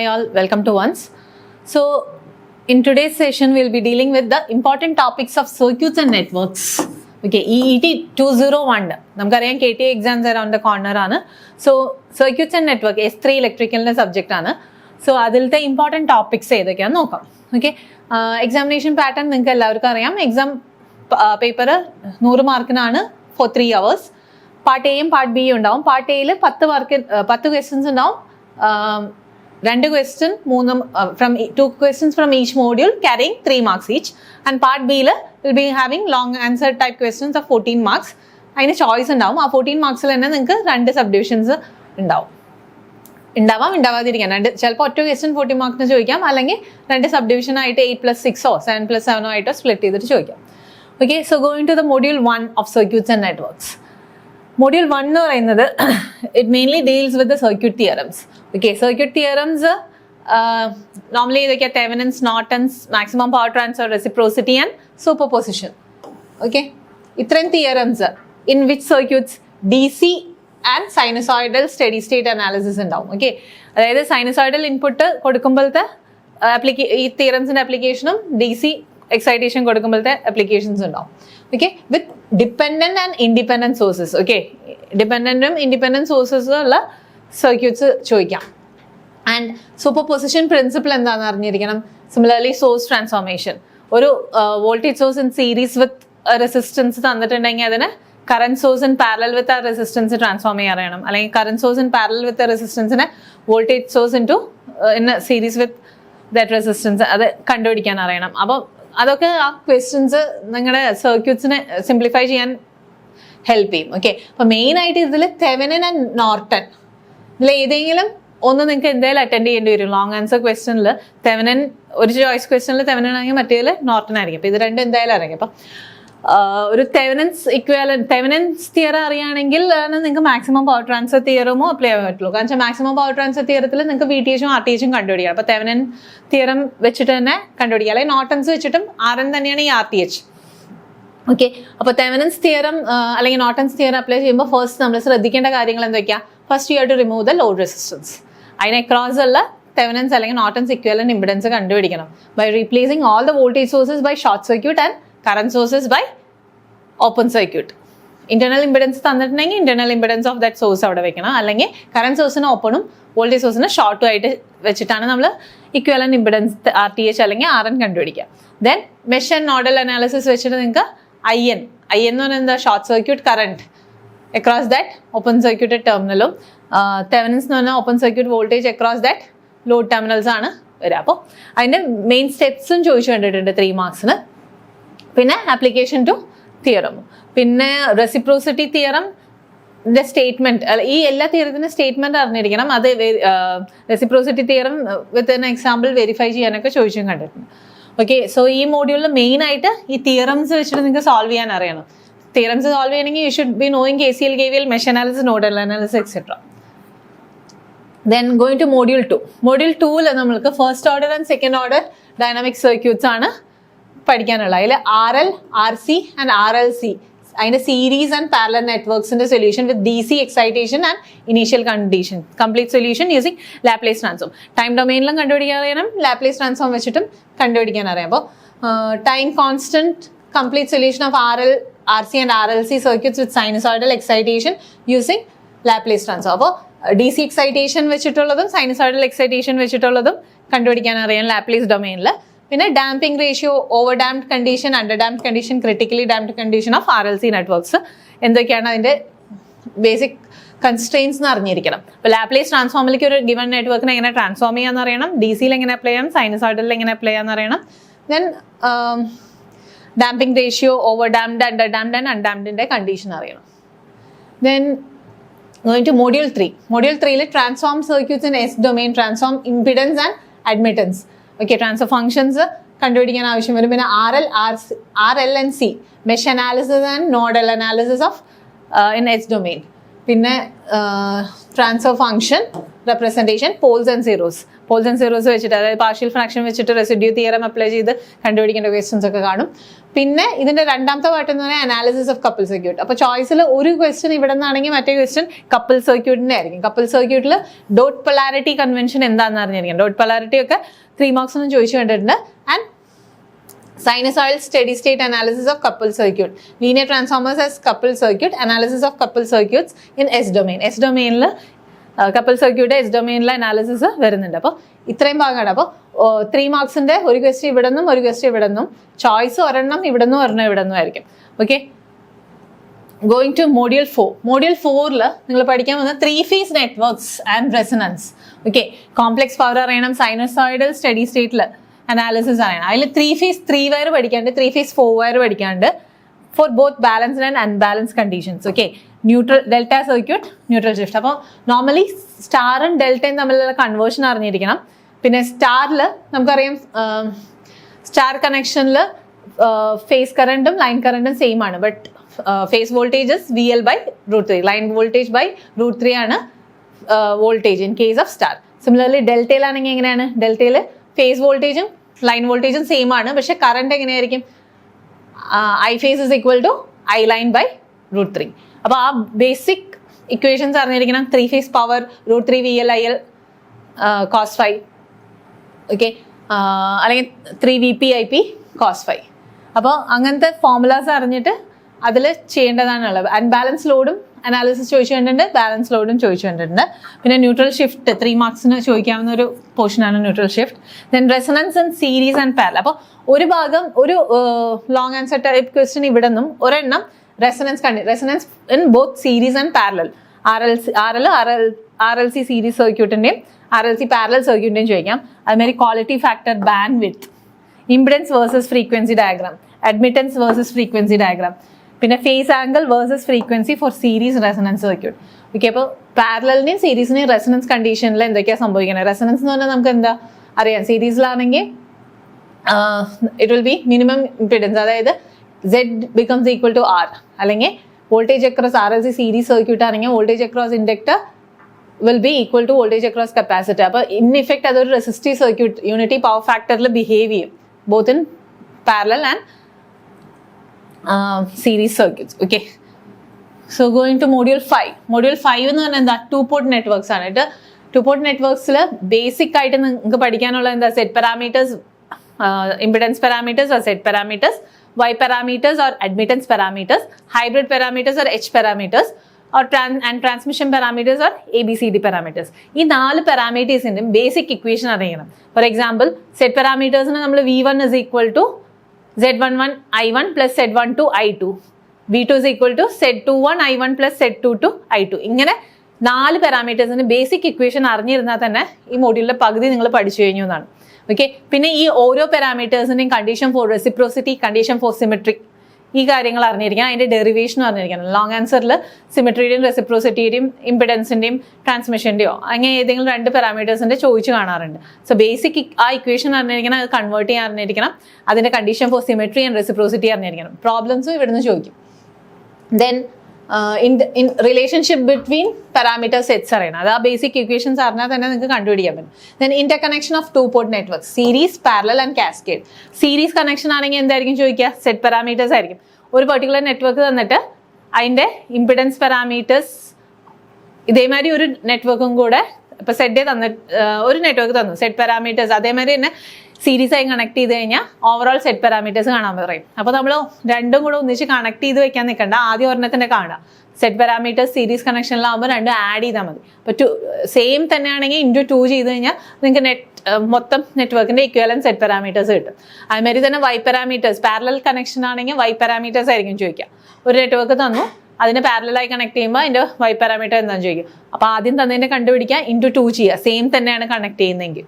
Hi all, welcome to once. So in today's session we'll be dealing with the important topics of circuits and networks. Okay, EET 201 നമുക്കറിയാം KTA exams around the corner ആണ്. So circuits and network S3 electricalന്റെ subject ആണ്. So അതിലത്തെ important topics ഏതൊക്കെയാണെന്ന് നോക്കാം. Okay, examination pattern നിങ്ങൾക്ക് എല്ലാവർക്കും അറിയാം. എക്സാം പേപ്പർ 100 മാർക്കിനാണ് ഫോർ 3 hours. പാർട്ട് എയും പാർട്ട് ബിയും ഉണ്ടാവും. പാർട്ട് എയിൽ 10 ക്വസ്റ്റ്യൻസ് ഉണ്ടാവും. 2 question 2 questions from each module carrying 3 marks each. And part B will be having long answer type questions of 14 marks. അതിന് ചോയ്സ് ഉണ്ടാവും. ആ 14 marks തന്നെ നിങ്ങൾക്ക് 2 സബ്ഡിവിഷൻസ് ഉണ്ടാവാതിരിക്കാൻ. ചിലപ്പോൾ ഒറ്റ ക്വസ്റ്റ്യൻ 40 മാർക്കിന് ചോദിക്കാം, അല്ലെങ്കിൽ 2 സബ്ഡിവിഷൻ ആയിട്ട് 8+6 7+7 ആയിട്ടോ സ്പ്ലിറ്റ് ചെയ്തിട്ട് ചോദിക്കാം. Okay, so going to the module 1 of circuits and networks. Module 1 എന്ന് പറയുന്നത് it mainly deals with the circuit theorems. Okay, circuit theorems normally ഇതൊക്കെ Thevenin's, Norton's, maximum power transfer, reciprocity and super position. Okay, ഇത്രയും theorems in which circuits DC and sinusoidal steady state analysis ഉണ്ടാവും. Okay, അതായത് സൈനസോയിഡൽ input കൊടുക്കുമ്പോഴത്തെ ഈ തിയറംസിൻ്റെ ആപ്ലിക്കേഷനും DC excitation കൊടുക്കുമ്പോഴത്തെ ആപ്ലിക്കേഷൻസ് ഉണ്ടാവും. Okay, with dependent and independent sources. Okay, ഡിപ്പെൻഡൻറ്റും ഇൻഡിപെൻഡൻറ്റ് സോഴ്സസും ഉള്ള സർക്യൂട്ട്സ് ചോദിക്കാം. ആൻഡ് സൂപ്പർ പൊസിഷൻ പ്രിൻസിപ്പിൾ എന്താണെന്ന് അറിഞ്ഞിരിക്കണം. സിമിലർലി സോഴ്സ് ട്രാൻസ്ഫോർമേഷൻ, ഒരു voltage source in series with resistance തന്നിട്ടുണ്ടെങ്കിൽ അതിന് current source in parallel with ആ റെസിസ്റ്റൻസ് ട്രാൻസ്ഫോം ചെയ്യാൻ അറിയണം. അല്ലെങ്കിൽ current source in parallel with റെസിസ്റ്റൻസിനെ voltage source in series with that resistance അത് കണ്ടുപിടിക്കാൻ അറിയണം. അപ്പോൾ അതൊക്കെ ആ ക്വസ്റ്റ്യൻസ് നിങ്ങളുടെ സർക്യൂട്ട്സിനെ സിംപ്ലിഫൈ ചെയ്യാൻ ഹെൽപ്പ് ചെയ്യും. ഓക്കെ, അപ്പോൾ മെയിനായിട്ട് ഇതിൽ തെവെനിൻ ആൻഡ് നോർട്ടൺ, ഇതിൽ ഏതെങ്കിലും ഒന്ന് നിങ്ങൾക്ക് എന്തായാലും അറ്റൻഡ് ചെയ്യേണ്ടി വരും. ലോങ് ആൻസർ ക്വസ്റ്റ്യനിൽ തെവെനിൻ, ഒരു ചോയ്സ് ക്വസ്റ്റ്യനിൽ തെവെനിൻ ആണെങ്കിൽ മറ്റേതിൽ നോർട്ടൺ ആയിരിക്കും. അപ്പോൾ ഇത് രണ്ടും എന്തായാലും അറിയാം. അപ്പം ഒരു തെവെനിൻസ് തിയറം അറിയുകയാണെങ്കിൽ നിങ്ങൾക്ക് മാക്സിമം പവർ ട്രാൻസ്ഫർ തിയറമോ അപ്ലൈ ചെയ്യാൻ പറ്റുള്ളൂ. കാരണം വെച്ചാൽ മാക്സിമം പവർ ട്രാൻസ്ഫർ തിയറത്തിൽ നിങ്ങൾക്ക് VTH ഉം RTH ഉം കണ്ടുപിടിക്കാം. അപ്പോൾ തെവെനിൻ തിയറം വെച്ചിട്ട് തന്നെ കണ്ടുപിടിക്കാം. അല്ലെങ്കിൽ നോർട്ടൺസ് വെച്ചിട്ടും RN തന്നെയാണ് ഈ RTH. ഓക്കെ, അപ്പോൾ തെവെനിൻസ് തിയറം അല്ലെങ്കിൽ നോർട്ടൺസ് തിയറം അപ്ലൈ ചെയ്യുമ്പോൾ ഫസ്റ്റ് നമ്മൾ ശ്രദ്ധിക്കേണ്ട കാര്യങ്ങൾ എന്തൊക്കെയാണ്? First you have to remove the load resistance. അതിന് അക്രോസ് ഉള്ള തെവെനിൻസ് അല്ലെങ്കിൽ നോർട്ടൺസ് ഇക്വലന്റ് ഇംപിഡൻസ് കണ്ടുപിടിക്കണം by replacing all the voltage sources by short circuit and current sources by open circuit. Internal impedance തന്നിട്ടുണ്ടെങ്കിൽ internal impedance of that source അവിടെ വെക്കണം. അല്ലെങ്കിൽ current സോഴ്സിന് ഓപ്പണും voltage സോഴ്സിന് ഷോർട്ടും ആയിട്ട് വെച്ചിട്ടാണ് നമ്മൾ ഇക്വലന്റ് ഇംപിഡൻസ് RTH അല്ലെങ്കിൽ RN കണ്ടുപിടിക്കുക. Then mesh and nodal analysis വെച്ചിട്ട് നിങ്ങൾക്ക് IN എന്ന് പറഞ്ഞാൽ എന്താ? Short circuit current across that open circuit ടെർമിനലും, തെവെനിൻസ് എന്ന് പറഞ്ഞാൽ open circuit voltage across that load terminals ആണ് വരിക. അപ്പോൾ അതിൻ്റെ മെയിൻ സ്റ്റെപ്സും ചോദിച്ചു കണ്ടിട്ടുണ്ട് 3 മാർക്സിന്. പിന്നെ ആപ്ലിക്കേഷൻ ടു തിയറം, പിന്നെ റെസിപ്രോസിറ്റി തിയറം സ്റ്റേറ്റ്മെന്റ്, ഈ എല്ലാ തിയറത്തിന്റെ സ്റ്റേറ്റ്മെന്റ് അറിഞ്ഞിരിക്കണം. അത് reciprocity theorem with an example verify ചെയ്യാനൊക്കെ ചോദിച്ചും കണ്ടിട്ടുണ്ട്. ഓക്കെ, സോ ഈ മോഡ്യൂളിൽ മെയിൻ ആയിട്ട് ഈ തിയറംസ് വെച്ചിട്ട് നിങ്ങൾക്ക് സോൾവ് ചെയ്യാൻ അറിയണം. തിയറംസ് സോൾവ് ചെയ്യണമെങ്കിൽ you should be knowing KCL, KVL, mesh analysis, nodal analysis etcetera. Then going to module 2. Module 2ൽ നമ്മൾക്ക് first order and second order dynamic circuits ആണ് പഠിക്കാനുള്ള. അതിൽ RL, RC ആൻഡ് RLC, അതിന്റെ സീരീസ് ആൻഡ് പാരലൽ നെറ്റ്വർക്സിന്റെ solution with DC excitation and initial condition, complete solution using Laplace transform. Time ഡൊമെയിനിലും കണ്ടുപിടിക്കാൻ അറിയണം, ലാപ്ലേസ് ട്രാൻസ്ഫോം വെച്ചിട്ടും കണ്ടുപിടിക്കാൻ അറിയാം. അപ്പോൾ time constant complete solution of RL, RC and RLC circuits with sinusoidal excitation using Laplace transform. അപ്പോൾ DC excitation വെച്ചിട്ടുള്ളതും sinusoidal excitation വെച്ചിട്ടുള്ളതും കണ്ടുപിടിക്കാൻ അറിയാം ലാപ്ലേസ് ഡൊമെയിനിൽ. പിന്നെ damping ratio, over damped condition, under damped condition, critically damped condition of RLC networks, എന്തൊക്കെയാണ് അതിൻ്റെ basic constraints എന്ന് അറിഞ്ഞിരിക്കണം. അപ്പോൾ Laplace ട്രാൻസ്ഫോമിലേക്ക് ഒരു ഗിവൺ നെറ്റ്വർക്കിനെ എങ്ങനെ ട്രാൻസ്ഫോം ചെയ്യാന്ന് അറിയണം, DCയിൽ എങ്ങനെ അപ്ലൈ ചെയ്യാം, സൈനസോയിഡലിൽ എങ്ങനെ അപ്ലൈ ചെയ്യാന്ന് അറിയണം. Then damping ratio, over damped, under damped and അൺഡാംപ്ഡിൻ്റെ കണ്ടീഷൻ അറിയണം. Then going to module 3. Module 3ൽ transform circuits in S domain, transform impedance and admittance. Okay, transfer functions കണ്ടുപിടിക്കാൻ ആവശ്യം വരും. പിന്നെ RL and C, mesh analysis and nodal analysis of in S domain. പിന്നെ transfer function representation poles and zeros വെച്ചിട്ട്, അതായത് partial fraction വെച്ചിട്ട് residue theorem apply ചെയ്ത് കണ്ടുപിടിക്കേണ്ട ക്വസ്റ്റ്യൻസ് ഒക്കെ കാണും. പിന്നെ ഇതിന്റെ രണ്ടാമത്തെ പാർട്ട് എന്ന് പറഞ്ഞാൽ അനാലിസിസ് ഓഫ് കപ്പിൾ സർക്യൂട്ട്. അപ്പോൾ ചോയ്സിൽ ഒരു ക്വസ്റ്റ്യൻ ഇവിടെ നിന്നാണെങ്കിൽ മറ്റേ ക്വസ്റ്റ്യൻ കപ്പിൾ സർക്യൂട്ടിന്റെ ആയിരിക്കും. കപ്പിൾ സർക്യൂട്ടിൽ ഡോട്ട് പൊളാരിറ്റി കൺവെൻഷൻ എന്താണെന്ന് അറിഞ്ഞിരിക്കും. ഡോട്ട് പൊളാരിറ്റി ഒക്കെ 3 മാർക്സ് ഒന്നും ചോദിച്ചു കണ്ടിട്ടുണ്ട്. And sinusoidal steady state analysis of coupled circuit, linear transformers as coupled circuit, analysis of coupled circuits in S domain. S domainൽ കപ്പിൾ സർക്യൂട്ട് എസ് ഡൊമെയിനിൽ analysis വരുന്നുണ്ട്. അപ്പോൾ ഇത്രയും ഭാഗമാണ്. അപ്പോൾ 3 മാർക്സിന്റെ ഒരു ക്വസ്റ്റ്യൻ ഇവിടെ നിന്നും ഒരു ക്വസ്റ്റ്യൻ ഇവിടെ നിന്നും, ചോയ്സ് ഒരെണ്ണം ഇവിടെ നിന്നും ഒരെണ്ണം ഇവിടെ നിന്നും ആയിരിക്കും. Okay, going to module 4. Module 4ൽ നിങ്ങൾ പഠിക്കാൻ വന്ന 3 phase networks and resonance. Okay, complex power അറിയണം, സൈനസോയിഡൽ സ്റ്റഡി സ്റ്റേറ്റിൽ അനാലിസിസ് അറിയണം. അതിൽ 3 phase 3 വയർ പഠിക്കാണ്ട്, 3 phase 4 വയർ പഠിക്കാണ്ട്, for both balanced and unbalance conditions. Okay, neutral delta circuit, neutral shift. അപ്പോൾ നോർമലി സ്റ്റാറും ഡെൽറ്റയും തമ്മിലുള്ള കൺവേർഷൻ അറിഞ്ഞിരിക്കണം. പിന്നെ സ്റ്റാറിൽ നമുക്കറിയാം, സ്റ്റാർ കണക്ഷനിൽ ഫേസ് കറണ്ടും ലൈൻ കറണ്ടും സെയിം ആണ്. But phase voltages VL/√3, line voltage √3 ആണ് voltage in case of star. Similarly ഡെൽറ്റയിലാണെങ്കിൽ എങ്ങനെയാണ്? ഡെൽറ്റയിൽ ഫേസ് വോൾട്ടേജും ലൈൻ വോൾട്ടേജും സെയിം ആണ്. പക്ഷെ കറണ്ട് എങ്ങനെയായിരിക്കും? I phase is equal to I line by √3. അപ്പോൾ ആ ബേസിക് ഇക്വേഷൻസ് അറിഞ്ഞിരിക്കണം. 3 phase power √3 VL/IL cos phi. Okay, അല്ലെങ്കിൽ 3 VP/IP cos phi. അപ്പോൾ അങ്ങനത്തെ ഫോർമുലാസ് അറിഞ്ഞിട്ട് അതിൽ ചെയ്യേണ്ടതാണുള്ളത്. അൺബാലൻസ് ലോഡും അനാലിസിസ് ചോദിച്ചു കണ്ടിട്ടുണ്ട്, ബാലൻസ് ലോഡും ചോദിച്ചു കണ്ടിട്ടുണ്ട്. പിന്നെ ന്യൂട്രൽ ഷിഫ്റ്റ് 3 മാർക്സിന് ചോദിക്കാവുന്ന ഒരു പോർഷനാണ് neutral shift. Then resonance and series and parallel. അപ്പോൾ ഒരു ഭാഗം, ഒരു ലോങ് ആൻസർ ടൈപ്പ് ക്വസ്റ്റ്യൻ ഇവിടെ നിന്നും ഒരെണ്ണം resonance in both series and parallel, RLC series സർക്യൂട്ടിന്റെയും RLC പാരലൽ സർക്യൂട്ടിന്റെയും ചോദിക്കാം. അതുമാതിരി quality factor, band width, impedance versus frequency diagram, admittance versus frequency diagram, പിന്നെ phase angle versus frequency for series resonance circuit. Okay, അപ്പോൾ പാരലലിനെയും സീരീസിനെയും resonance കണ്ടീഷനിൽ എന്തൊക്കെയാണ് സംഭവിക്കുന്നത്? റെസൊണൻസ് എന്ന് പറഞ്ഞാൽ നമുക്ക് എന്താ അറിയാം? സീരീസിലാണെങ്കിൽ it will be minimum impedance, അതായത് Z becomes equal to R. അല്ലെങ്കിൽ voltage across RLC series circuit ആണെങ്കിൽ voltage across inductor will be equal to voltage across capacitor. അപ്പോൾ ഇൻ ഇഫക്റ്റ് അതൊരു റെസിസ്റ്റീവ് സർക്യൂട്ട് യൂണിറ്റി പവർ ഫാക്ടറിൽ behave ചെയ്യും, both in parallel and series circuits. Okay, so going to module 5. Module 5 എന്ന് പറഞ്ഞാൽ എന്താ? 2-port networks ആണ്. 2-port നെറ്റ്വർക്ക്സിൽ basic ആയിട്ട് നിങ്ങൾക്ക് പഠിക്കാനുള്ള എന്താ? Set parameters, impedance parameters or set parameters, Y parameters or admittance parameters, hybrid parameters or H parameters, or transmission parameters or ABCD parameters. ഈ 4 പാരാമീറ്റേഴ്സിന്റെ basic equation അറിയണം. ഫോർ എക്സാമ്പിൾ, സെറ്റ് പാരാമീറ്റേഴ്സിന് നമ്മൾ V1 is equal to Z11 I1 plus Z12 I2, V2 is equal to Z21 I1 plus Z22 I2. ഇങ്ങനെ 4 പാരാമീറ്റേഴ്സിന്റെ basic equation അറിഞ്ഞിരുന്നാൽ തന്നെ ഈ മോഡ്യൂളിലെ പകുതി നിങ്ങൾ പഠിച്ചു കഴിഞ്ഞു എന്നാണ്. ഓക്കെ, പിന്നെ ഈ ഓരോ പാരാമീറ്റേഴ്സിന്റെയും condition for reciprocity, condition for symmetry, ഈ കാര്യങ്ങൾ അറിഞ്ഞിരിക്കണം. അതിന്റെ ഡെറിവേഷനും അറിഞ്ഞിരിക്കണം. ലോങ് ആൻസറിൽ സിമെട്രിയുടെയും റെസിപ്രോസിറ്റിയുടെയും ഇംപിഡൻസിന്റെയും ട്രാൻസ്മിഷന്റെയോ അങ്ങനെ ഏതെങ്കിലും 2 പാരാമീറ്റേഴ്സിന്റെ ചോദിച്ചു കാണാറുണ്ട്. സോ ബേസിക് ആ ഇക്വേഷൻ അറിഞ്ഞിരിക്കണം, അത് കൺവേർട്ട് ചെയ്യാൻ അറിഞ്ഞിരിക്കണം, അതിന്റെ condition for symmetry and reciprocity അറിഞ്ഞിരിക്കണം. പ്രോബ്ലംസും ഇവിടുന്ന് ചോദിക്കും. Then in relationship between parameter sets അറിയണം. അത് ആ ബേസിക് ഇക്വേഷൻസ് അറിഞ്ഞാൽ തന്നെ നിങ്ങൾക്ക് കണ്ടുപിടിക്കാൻ പറ്റും. Then interconnection of 2-port network, series, parallel and cascade. Series connection ആണെങ്കിൽ എന്തായിരിക്കും ചോദിക്കുക? സെറ്റ് പാരാമീറ്റേഴ്സ് ആയിരിക്കും. ഒരു പെർട്ടിക്കുലർ നെറ്റ്വർക്ക് തന്നിട്ട് അതിന്റെ ഇംപിഡൻസ് പാരാമീറ്റേഴ്സ് ഇതേമാതിരി ഒരു നെറ്റ്വർക്കും കൂടെ, ഇപ്പൊ സെറ്റ് ഒരു നെറ്റ്വർക്ക് തന്നു, സെറ്റ് പാരാമീറ്റേഴ്സ് അതേമാതിരി തന്നെ സീരീസ് ആയി കണക്ട് ചെയ്ത് കഴിഞ്ഞാൽ ഓവറോൾ സെറ്റ് പാരാമീറ്റേഴ്സ് കാണാൻ പറയും. അപ്പോൾ നമ്മൾ രണ്ടും കൂടെ ഒന്നിച്ച് കണക്ട് ചെയ്ത് വെക്കാൻ നിൽക്കണ്ട, ആദ്യം ഒരെണ്ണത്തിന്റെ കാണുക. സെറ്റ് പാരാമീറ്റേഴ്സ് സീരീസ് കണക്ഷനിലാകുമ്പോൾ രണ്ടും ആഡ് ചെയ്താൽ മതി. അപ്പോൾ സെയിം തന്നെയാണെങ്കിൽ ഇൻറ്റു 2 ചെയ്ത് കഴിഞ്ഞാൽ നിങ്ങൾക്ക് മൊത്തം നെറ്റ്വർക്കിന്റെ ഇക്വലന്റ് സെറ്റ് പാരാമീറ്റേഴ്സ് കിട്ടും. അതുമാതിരി തന്നെ വൈ പാരാമീറ്റേഴ്സ്, പാരലൽ കണക്ഷൻ ആണെങ്കിൽ വൈ പാരാമീറ്റേഴ്സ് ആയിരിക്കും ചോദിക്കുക. ഒരു നെറ്റ്വർക്ക് തന്നു, അതിന് പാരലായി കണക്ട് ചെയ്യുമ്പോൾ അതിന്റെ വൈ പാരാമീറ്റർ എന്താണെന്ന് ചോദിക്കും. അപ്പോൾ ആദ്യം തന്നതിനെ കണ്ടുപിടിക്കുക, ഇൻറ്റു 2 ചെയ്യുക, സെയിം തന്നെയാണ് കണക്ട് ചെയ്യുന്നതെങ്കിൽ.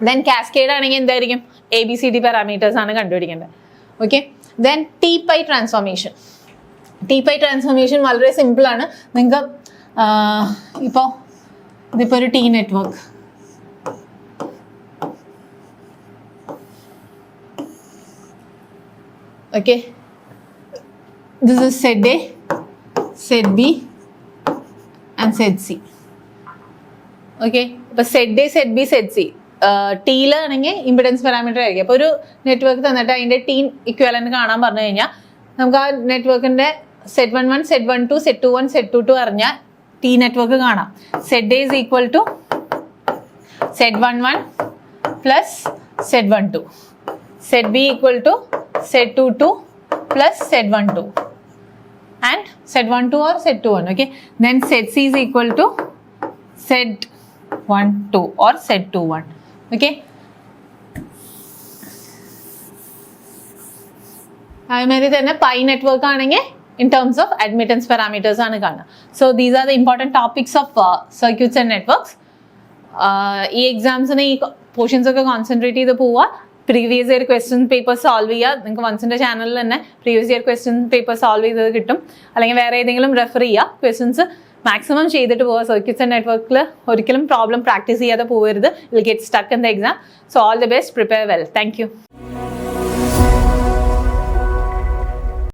ദെൻ കാസ്കേഡ് ആണെങ്കിൽ എന്തായിരിക്കും? ABCD പാരാമീറ്റേഴ്സ് ആണ് കണ്ടുപിടിക്കേണ്ടത്. Okay, then T pi transformation. T pi transformation വളരെ സിമ്പിൾ ആണ്. നിങ്ങൾക്ക് ഇതിപ്പോൾ ഒരു T network, okay, this is set A, set B, and set C. Okay, അപ്പോൾ set A, set B, set C. ടീലാണെങ്കിൽ ഇമ്പിഡൻസ് പാരാമീറ്റർ ആയിരിക്കും. അപ്പോൾ ഒരു നെറ്റ്വർക്ക് തന്നിട്ട് അതിൻ്റെ ടീം ഇക്വാലൻറ്റ് കാണാൻ പറഞ്ഞു കഴിഞ്ഞാൽ നമുക്ക് ആ നെറ്റ്വർക്കിൻ്റെ സെറ്റ് 1 1, സെറ്റ് 1 2, സെറ്റ് 2 1, സെറ്റ് 2 2 അറിഞ്ഞാൽ ടി നെറ്റ്വർക്ക് കാണാം. Set A is equal to set 1 1 plus set 1 2. Set B equal to set 2 2 plus set 1 2 and set 1 2 or set 2 1. Okay, then set C is equal to set 1 2 or set 2 1. Okay, അതുമാതിരി തന്നെ pi network ആണെങ്കിൽ in terms of admittance parameters ആണ് കാണുക. So these are the important topics of circuits and networks. ഈ എക്സാംസിന് ഈ portions ഒക്കെ concentrate ചെയ്ത് പോവുക. Previous year question paper solve ചെയ്യുക. നിങ്ങൾക്ക് വൺസിൻ്റെ ചാനലിൽ തന്നെ previous year question paper solve ചെയ്തത് കിട്ടും. അല്ലെങ്കിൽ വേറെ ഏതെങ്കിലും റെഫർ ചെയ്യുക. ക്വസ്റ്റ്യൻസ് മാക്സിമം ചെയ്തിട്ട് പോവുക. സർക്യൂട്ട്സ് ആൻഡ് നെറ്റ്വർക്കിൽ ഒരിക്കലും പ്രോബ്ലം പ്രാക്ടീസ് ചെയ്യാതെ പോകരുത്. Will get stuck in the exam. So all the best, prepare well. Thank you.